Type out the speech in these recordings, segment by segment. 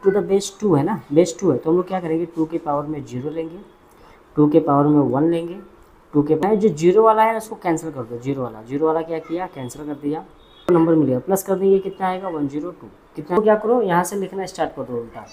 To the base 2 है ना, base 2 है, तो हम लोग क्या करेंगे 2 के पावर में 0 लेंगे, 2 के पावर में 1 लेंगे, 2 के पावर जो 0 वाला है उसको कैंसिल कर दो, 0 वाला क्या किया, कैंसिल कर दिया, नंबर मिलेगा, प्लस कर देंगे, कितना आएगा 102, कितना, तो क्या करो यहाँ से लिखना स्टार्ट कर दो उल्टा,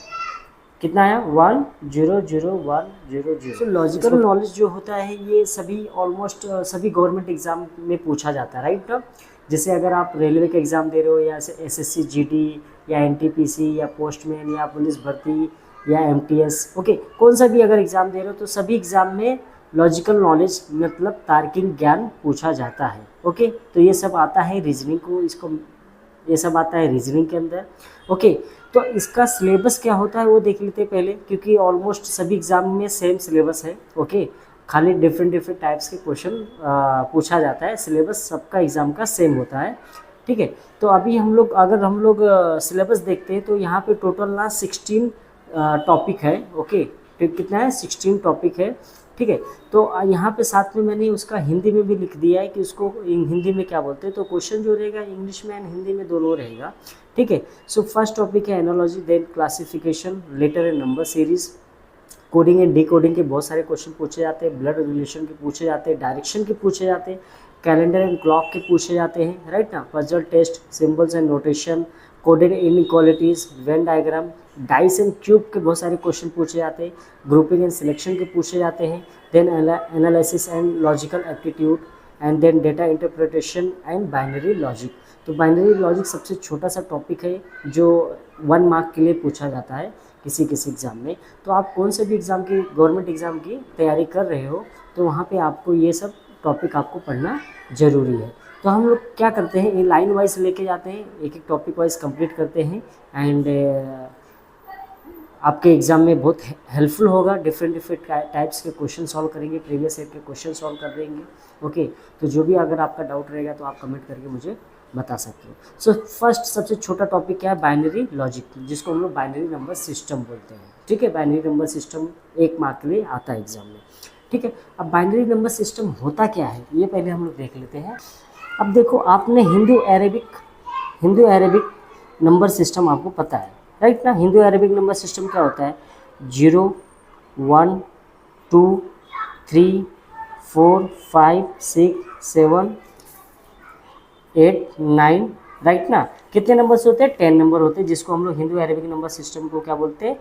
कितना आया 100100। तो लॉजिकल नॉलेज जो होता है ये सभी ऑलमोस्ट सभी गवर्नमेंट एग्जाम में पूछा जाता है, राइट ना। जैसे अगर आप रेलवे का एग्ज़ाम दे रहे हो या एसएससी जीडी या एनटीपीसी या पोस्टमैन या पुलिस भर्ती या एमटीएस, ओके, कौन सा भी अगर एग्ज़ाम दे रहे हो तो सभी एग्ज़ाम में लॉजिकल नॉलेज मतलब तार्किक ज्ञान पूछा जाता है, ओके। तो ये सब आता है रीजनिंग को, इसको ये सब आता है रीजनिंग के अंदर, ओके। तो इसका सिलेबस क्या होता है वो देख लेते हैं पहले, क्योंकि ऑलमोस्ट सभी एग्जाम में सेम सिलेबस है, ओके। खाली डिफरेंट टाइप्स के क्वेश्चन पूछा जाता है, सिलेबस सबका एग्ज़ाम का सेम होता है, ठीक है। तो अभी हम लोग अगर हम लोग सिलेबस देखते हैं तो यहाँ पे टोटल ना 16 टॉपिक है, ओके। तो कितना है 16 टॉपिक है, ठीक है। तो यहाँ पे साथ में मैंने उसका हिंदी में भी लिख दिया है कि उसको हिंदी में क्या बोलते हैं, तो क्वेश्चन जो रहेगा इंग्लिश में एंड हिंदी में दोनों रहेगा, ठीक है। सो फर्स्ट टॉपिक है analogy, then classification, letter and number series, coding and decoding के बहुत सारे क्वेश्चन पूछे जाते हैं, ब्लड रिलेशन के पूछे जाते हैं, डायरेक्शन के पूछे जाते हैं, कैलेंडर एंड क्लॉक के पूछे जाते हैं, राइट ना। Puzzle test, symbols and notation, coded inequalities, Venn diagram, dice and cube के बहुत सारे क्वेश्चन पूछे जाते हैं, ग्रुपिंग एंड सिलेक्शन के पूछे जाते हैं, then analysis and logical aptitude, and then data interpretation and binary logic. तो बाइनरी लॉजिक सबसे छोटा सा टॉपिक है जो 1 मार्क के लिए पूछा जाता है किसी एग्ज़ाम में। तो आप कौन से भी एग्ज़ाम की, गवर्नमेंट एग्ज़ाम की तैयारी कर रहे हो तो वहाँ पे आपको ये सब टॉपिक आपको पढ़ना ज़रूरी है। तो हम लोग क्या करते हैं, लाइन वाइज लेके जाते हैं, एक टॉपिक वाइज कंप्लीट करते हैं, एंड आपके एग्ज़ाम में बहुत हेल्पफुल होगा। डिफरेंट टाइप्स के क्वेश्चन सॉल्व करेंगे, प्रीवियस ईयर के क्वेश्चन सॉल्व कर देंगे, ओके। तो जो भी अगर आपका डाउट रहेगा तो आप कमेंट करके मुझे बता सकते हो। सो फर्स्ट सबसे छोटा टॉपिक क्या है, बाइनरी लॉजिक, जिसको हम लोग बाइनरी नंबर सिस्टम बोलते हैं, ठीक है। बाइनरी नंबर सिस्टम 1 मार्क के लिए आता है एग्जाम में, ठीक है। अब बाइनरी नंबर सिस्टम होता क्या है ये पहले हम लोग देख लेते हैं। अब देखो, आपने हिंदू अरेबिक नंबर सिस्टम आपको पता है, राइट ना। हिंदू अरेबिक नंबर सिस्टम क्या होता है, 0 1 2 3 4 5 6 7 8 9, राइट ना। कितने नंबर्स होते हैं, 10 नंबर होते हैं, जिसको हम लोग हिंदू अरेबिक नंबर सिस्टम को क्या बोलते हैं,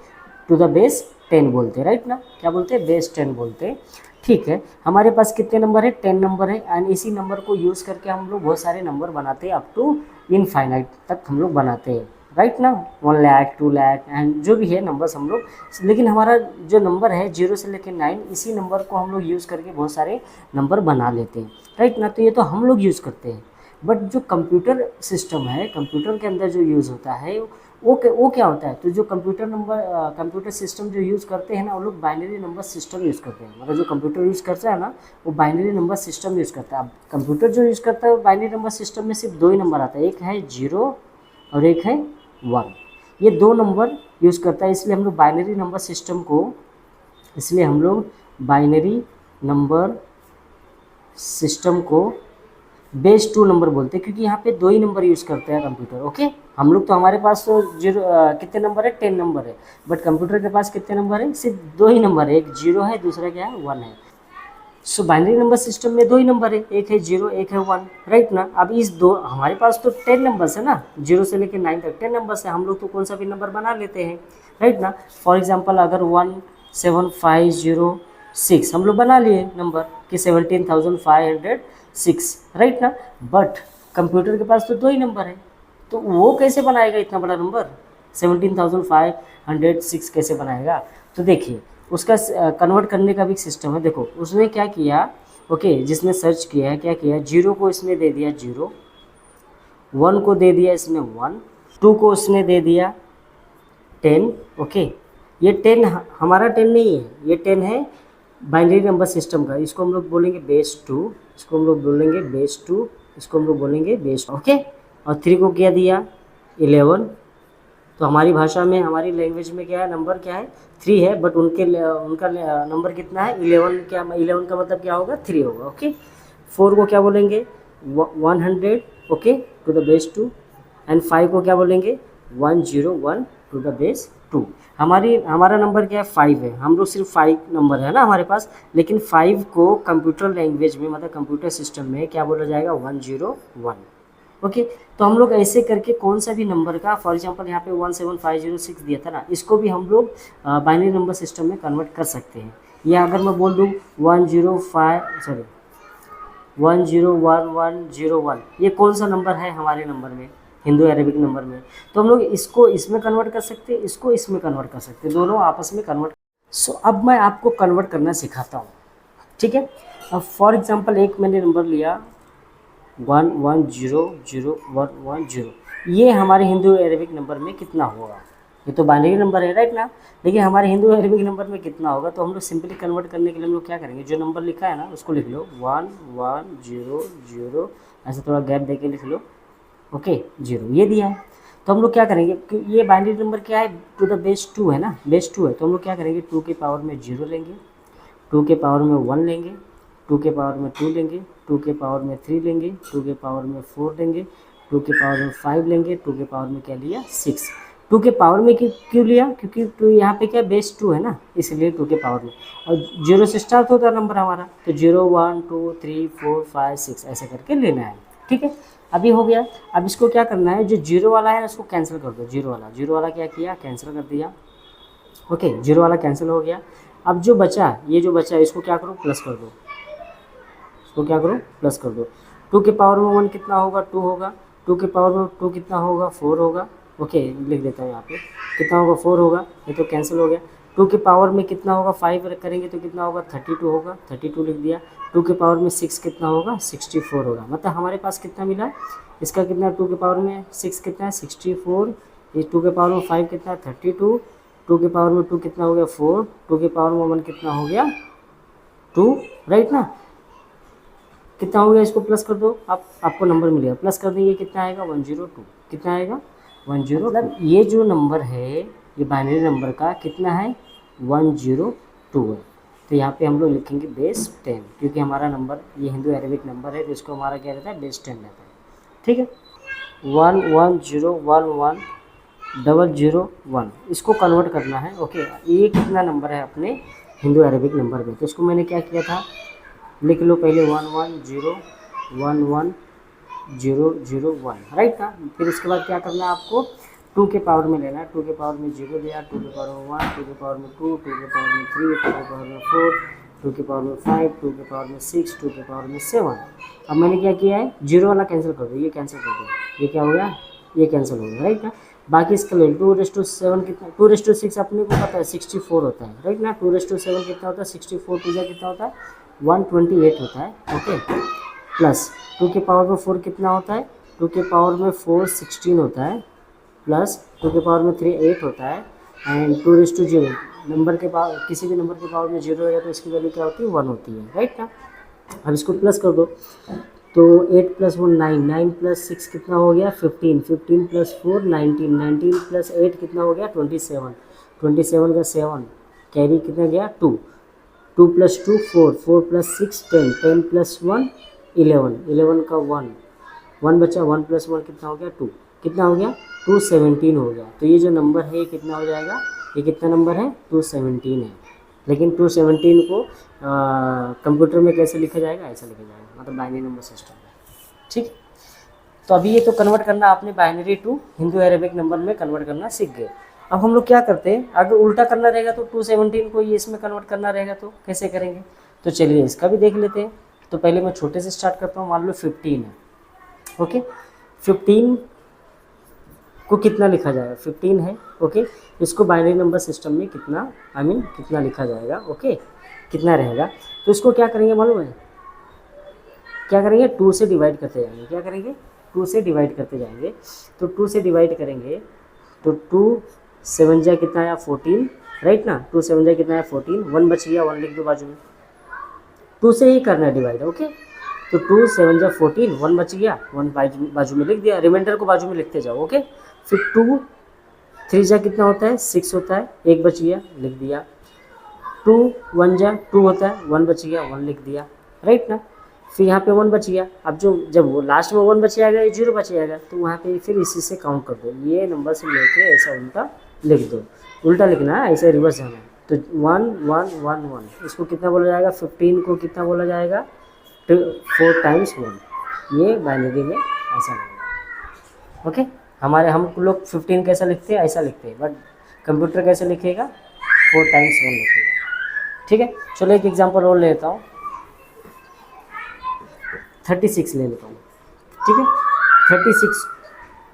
टू द बेस 10 बोलते हैं, राइट ना। क्या बोलते हैं, बेस 10 बोलते हैं, ठीक है। हमारे पास कितने नंबर है, 10 नंबर है, एंड इसी नंबर को यूज़ करके हम लोग बहुत सारे नंबर बनाते हैं, अप टू इनफाइनाइट तक हम लोग बनाते हैं, राइट ना। 1 लाख 2 लाख एंड जो भी है नंबर्स हम लोग, लेकिन हमारा जो नंबर है 0 से लेकर 9, इसी नंबर को हम लोग यूज़ करके बहुत सारे नंबर बना लेते हैं, राइट ना। तो ये तो हम लोग यूज़ करते हैं, बट जो कंप्यूटर सिस्टम है, कंप्यूटर के अंदर जो यूज़ होता है वो क्या होता है, तो जो कंप्यूटर सिस्टम जो यूज़ करते हैं ना, वो लोग बाइनरी नंबर सिस्टम यूज़ करते हैं। मतलब जो कंप्यूटर यूज़ करता है ना, वो बाइनरी नंबर सिस्टम यूज़ करता है। अब कंप्यूटर जो यूज़ करता है वो बाइनरी नंबर सिस्टम में सिर्फ 2 ही नंबर आता है, एक है 0 और एक है 1, ये 2 नंबर यूज़ करता है। इसलिए हम लोग बाइनरी नंबर सिस्टम को बेस 2 नंबर बोलते हैं, क्योंकि यहाँ पे 2 ही नंबर यूज़ करते हैं कंप्यूटर, ओके। हम लोग तो हमारे पास तो कितने नंबर है, 10 नंबर है, बट कंप्यूटर के पास कितने नंबर है, सिर्फ 2 ही नंबर है, एक 0 है, दूसरा क्या है, 1 है। सो बाइनरी नंबर सिस्टम में 2 ही नंबर है, एक है 0 एक है 1, राइट ना। अब इस दो, हमारे पास तो 10 नंबर्स है ना, 0 से लेकर 9 तक 10 नंबर्स है, हम लोग तो कौन सा भी नंबर बना लेते हैं, राइट ना। फॉर एग्जाम्पल अगर 17506 हम लोग बना लिए नंबर कि 17,506, राइट ना। बट कंप्यूटर के पास तो 2 ही नंबर है, तो वो कैसे बनाएगा इतना बड़ा नंबर, 17,506 कैसे बनाएगा। तो देखिए उसका कन्वर्ट करने का भी सिस्टम है। देखो उसने क्या किया, ओके, जिसने सर्च किया है क्या किया, 0 को इसने दे दिया 0, 1 को दे दिया इसने 1, 2 को उसने दे दिया 10, ओके। ये 10 हमारा 10 नहीं है, ये 10 है बाइनरी नंबर सिस्टम का, इसको हम लोग बोलेंगे बेस 2, इसको हम लोग बोलेंगे बेस 2, इसको हम लोग बोलेंगे बेस, ओके। और 3 को क्या दिया 11, तो हमारी भाषा में, हमारी लैंग्वेज में क्या है, नंबर क्या है 3 है, बट उनका नंबर कितना है 11, क्या 11 का मतलब क्या होगा 3 होगा, ओके। 4 को क्या बोलेंगे 100, okay, to the base 2, and 5 को क्या बोलेंगे 101 टू द बेस 2। हमारा नंबर क्या है 5 है, हम लोग सिर्फ 5 नंबर है ना हमारे पास, लेकिन 5 को कंप्यूटर लैंग्वेज में मतलब कंप्यूटर सिस्टम में क्या बोला जाएगा 101। ओके, तो हम लोग ऐसे करके कौन सा भी नंबर का, फॉर एग्जांपल यहाँ पे 17506 दिया था ना, इसको भी हम लोग बाइनरी नंबर सिस्टम में कन्वर्ट कर सकते हैं। या अगर मैं बोल दूँ 1011101, ये कौन सा नंबर है हमारे नंबर में, हिंदू अरेबिक नंबर में, तो हम लोग इसको इसमें कन्वर्ट कर सकते हैं, इसको इसमें कन्वर्ट कर सकते हैं, दोनों आपस में कन्वर्ट। सो अब मैं आपको कन्वर्ट करना सिखाता हूँ, ठीक है। अब फॉर एग्जांपल एक मैंने नंबर लिया 11000110, ये हमारे हिंदू अरेबिक नंबर में कितना होगा, ये तो बाइनरी नंबर है राइट ना, देखिए हमारे हिंदू अरेबिक नंबर में कितना होगा। तो हम लोग सिंपली कन्वर्ट करने के लिए हम लोग क्या करेंगे, जो नंबर लिखा है ना उसको लिख लो 1100, ऐसे थोड़ा गैप दे के लिख लो, ओके 0 ये दिया है। तो हम लोग क्या करेंगे कि ये बाइनरी नंबर क्या है, टू द बेस 2 है ना, बेस 2 है, तो हम लोग क्या करेंगे 2 के पावर में 0 लेंगे, 2 के पावर में 1 लेंगे, 2 के पावर में 2 लेंगे, 2 के पावर में 3 लेंगे, 2 के पावर में 4 लेंगे, 2 के पावर में 5 लेंगे, 2 के पावर में क्या लिया 6। 2 के पावर में क्यों लिया, क्योंकि 2 यहाँ पे क्या बेस 2 है ना, इसलिए 2 के पावर में, और 0 से स्टार्ट होता है नंबर हमारा, तो 0 1 2 3 4 5 6 ऐसे करके लेना है, ठीक है। अभी हो गया, अब इसको क्या करना है, जो 0 वाला है उसको कैंसिल कर दो, 0 वाला क्या किया, कैंसिल कर दिया, ओके 0 वाला कैंसिल हो गया। अब जो बचा, ये जो बचा इसको क्या करो, प्लस कर दो, इसको क्या करो, प्लस कर दो। 2 के पावर में 1 कितना होगा, 2 होगा, 2 के पावर में 2 कितना होगा, 4 होगा, ओके लिख देता हूँ यहाँ पे, कितना होगा 4 होगा, ये तो कैंसिल हो गया। 2 के पावर में कितना होगा, 5 करेंगे तो कितना होगा 32 होगा, 32 लिख दिया। 2 के पावर में 6 कितना होगा, 64 होगा, मतलब हमारे पास कितना मिला, इसका कितना 2 के पावर में 6 कितना है 64, ये 2 के पावर में 5 कितना है 32, 2 के पावर में 2 कितना हो गया 4, 2 के पावर में 1 कितना हो गया 2, राइट ना, कितना हो गया, इसको प्लस कर दो, आपको नंबर मिलेगा, प्लस कर देंगे कितना आएगा 102, कितना आएगा 102, मतलब ये जो नंबर है ये बाइनरी नंबर का कितना है 102 है। तो यहाँ पे हम लोग लिखेंगे बेस 10, क्योंकि हमारा नंबर ये हिंदू अरेबिक नंबर है, तो इसको हमारा क्या रहता है बेस 10 रहता है, ठीक है। 11011001 इसको कन्वर्ट करना है, ओके। ये कितना नंबर है अपने हिंदू अरेबिक नंबर में, तो इसको मैंने क्या किया था, लिख लो पहले 11011001, राइट ना। फिर उसके बाद क्या करना है आपको, 2 के पावर में लेना है, 2 के पावर में 0 दिया, 2 के पावर में 1, 2 के पावर में 2, 2 के पावर में 3, 2 के पावर में 4, 2 के पावर में 5, 2 के पावर में 6, 2 के पावर में 7। अब मैंने क्या किया है, 0 वाला कैंसिल कर दो, ये कैंसिल कर दो, ये क्या हो गया, ये कैंसिल हो गया, राइट ना। बाकी इसका ले 2:7 कितना, 2:6 अपने को पता है 64 होता है, राइट ना। 2:7 कितना होता है 64, 2 कितना होता है 128 होता है, ओके। प्लस 2 के पावर में 4 कितना होता है, 2 के पावर में 4 16 होता है, प्लस 2 के पावर में 3 8 होता है, एंड 2:0 नंबर के पावर, किसी भी नंबर के पावर में 0 है तो इसकी वैल्यू क्या होती है 1 होती है, राइट ना। अब इसको प्लस कर दो, तो 8 + 1 9, 9 + 6 कितना हो गया 15, 15 + 4 19, 19 + 8 कितना हो गया 27, 27 का 7 कैरी कितना गया 2, 2 + 2 4, 4 + 6 10, 10 + 1 11, 11 का 1, 1 बचा, 1 + 1 कितना हो गया 2, कितना हो गया 217 हो गया। तो ये जो नंबर है ये कितना हो जाएगा, ये कितना नंबर है 217 है। लेकिन 217 को कंप्यूटर में कैसे लिखा जाएगा, ऐसा लिखा जाएगा, मतलब बाइनरी नंबर सिस्टम है, ठीक। तो अभी ये तो कन्वर्ट करना आपने binary to Hindu Arabic number में कन्वर्ट करना सीख गए। अब हम लोग क्या करते हैं, अगर उल्टा करना रहेगा तो 217 को ये इसमें कन्वर्ट करना रहेगा तो कैसे करेंगे, तो चलिए इसका भी देख लेते हैं। तो पहले मैं छोटे से स्टार्ट करता हूँ, मान लो 15 है, ओके। 15 को कितना लिखा जाएगा, 15 है, ओके। इसको बाइनरी नंबर सिस्टम में कितना कितना लिखा जाएगा, ओके, कितना रहेगा। तो इसको क्या करेंगे मालूम है, क्या करेंगे 2 से डिवाइड करते जाएंगे, क्या करेंगे 2 से डिवाइड करते जाएंगे। तो 2 से डिवाइड करेंगे तो 2 7 जा कितना आया 14, राइट ना, 2 7 जा कितना आया 14, 1 बच गया, 1 लिख दो बाजू में, 2 से ही करना है डिवाइड, ओके। तो 2 7 जा 14, 1 बच गया, 1 बाजू में लिख दिया, रिमाइंडर को बाजू में लिखते जाओ, ओके। फिर 2 3 जा कितना होता है 6 होता है, 1 बच गया, लिख दिया। 2 1 जा 2 होता है, 1 बच गया, 1 लिख दिया, राइट ना। फिर यहाँ पे 1 बच गया, अब जो जब वो लास्ट में 1 बच जाएगा, ये 0 बच जाएगा, तो वहाँ पे फिर इसी से काउंट कर दो, ये नंबर से लेके ऐसा उनका लिख दो, उल्टा लिखना है, ऐसे रिवर्स जाना है। तो 1 1 1 1 इसको कितना बोला जाएगा, 15 को कितना बोला जाएगा, 4 टाइम्स 1, ये बाइनरी में ऐसा लगेगा। ओके, हम लोग 15 कैसा लिखते हैं, ऐसा लिखते हैं, बट कंप्यूटर कैसे लिखेगा, 4 टाइम्स 1 लिखेगा। ठीक है, चलो एक एग्जांपल और लेता हूँ, 36 ले लेता हूँ। ठीक है, 36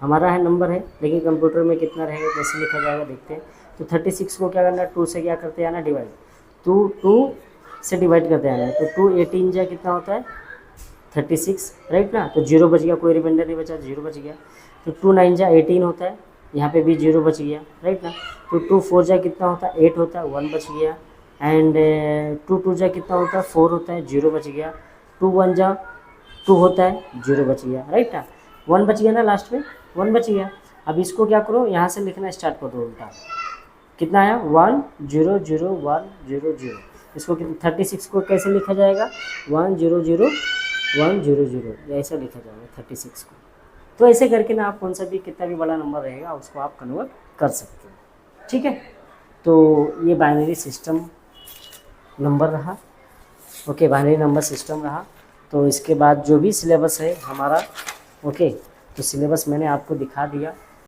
हमारा है नंबर है, लेकिन कंप्यूटर में कितना रहेगा, कैसे लिखा जाएगा देखते हैं। तो 36 को क्या करना है, 2 से क्या करते हैं ना, डिवाइड, 2 से डिवाइड करते हैं, तो 2 18 जा कितना होता है 36, राइट ना। तो 0 बच गया, कोई रिमाइंडर नहीं बचा, 0 बच गया। तो 2 9 जा 18 होता है, यहाँ पे भी 0 बच गया, राइट ना। तो 2 4 जा कितना होता है 8 होता है, 1 बच गया। एंड 2 2 जा कितना होता है 4 होता है, 0 बच गया। 2 1 जा 2 होता है, 0 बच गया, राइट ना। 1 बच गया ना, लास्ट में 1 बच गया। अब इसको क्या करो, यहाँ से लिखना स्टार्ट कर दो उल्टा, कितना आया 1 0 0 1 0 0। इसको 36 को कैसे लिखा जाएगा, 1 0 0 1 0 0, ऐसा लिखा जाएगा 36 को। तो ऐसे करके ना आप कौन सा भी कितना भी बड़ा नंबर रहेगा उसको आप कन्वर्ट कर सकते हो। ठीक है, तो ये बाइनरी सिस्टम नंबर रहा। ओके, बाइनरी नंबर सिस्टम रहा। तो इसके बाद जो भी सिलेबस है हमारा, ओके, तो सिलेबस मैंने आपको दिखा दिया।